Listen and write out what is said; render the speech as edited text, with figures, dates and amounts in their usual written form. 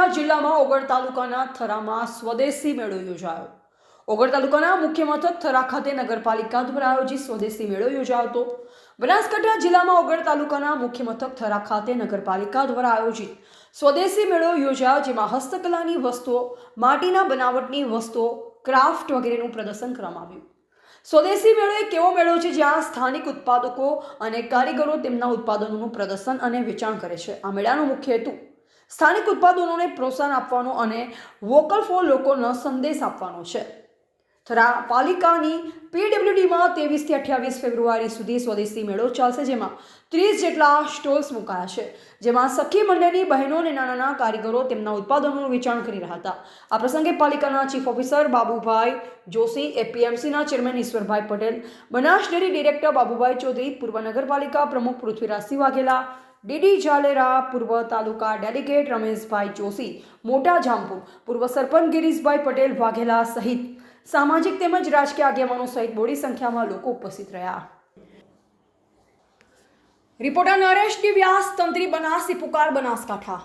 બનાસકાંઠા જિલ્લામાં ઓગળ તાલુકાના થરામાં સ્વદેશી મેળો યોજાયો। ઓગળ તાલુકાના મુખ્ય મથક થરા ખાતે નગરપાલિકા દ્વારા આયોજિત સ્વદેશી મેળો યોજાયો હતો। બનાસકાંઠા જિલ્લામાં ઓગળ તાલુકાના મુખ્ય મથક થરા ખાતે નગરપાલિકા દ્વારા આયોજિત સ્વદેશી મેળો યોજાયો, જેમાં હસ્તકલાની વસ્તુઓ, માટીના બનાવટની વસ્તુઓ, ક્રાફ્ટ વગેરેનું પ્રદર્શન કરવામાં આવ્યું। સ્વદેશી મેળો એક એવો મેળો છે જ્યાં સ્થાનિક ઉત્પાદકો અને કારીગરો તેમના ઉત્પાદનોનું પ્રદર્શન અને વેચાણ કરે છે। આ મેળાનો મુખ્ય હેતુ સ્થાનિક ઉત્પાદનોને પ્રોત્સાહન આપવાનો અને વોકલ ફોર લોકલનો સંદેશ આપવાનો છે। થરા પાલિકાની પીડબ્લ્યુડીમાં 23 થી 28 ફેબ્રુઆરી સુધી સ્વદેશી મેળો ચાલશે, જેમાં 30 જેટલા સ્ટોલ્સ મુકાયા છે, જેમાં સખી મંડળની બહેનો અને નાના કારીગરો તેમના ઉત્પાદનોનું વેચાણ કરી રહ્યા હતા। આ પ્રસંગે પાલિકાના ચીફ ઓફિસર બાબુભાઈ જોશી, એપીએમસીના chairman Ishwarbhai Patel, Banas dairy director Babubhai Chaudhary, પૂર્વ નગરપાલિકા પ્રમુખ પૃથ્વીરાજસિંહ વાઘેલા, ડીડી જાલેરા, પૂર્વ તાલુકા ડેલિગેટ રમેશભાઈ જોશી, મોટા જામપુર, પૂર્વ સરપંચ ગિરીશભાઈ પટેલ વાઘેલા સહિત સામાજિક તેમજ રાજકીય આગેવાનો સહિત મોટી સંખ્યામાં લોકો ઉપસ્થિત રહ્યા। રિપોર્ટર નરેશ ડી વ્યાસ, તંત્રી બનાસી પુકાર, બનાસકાંઠા।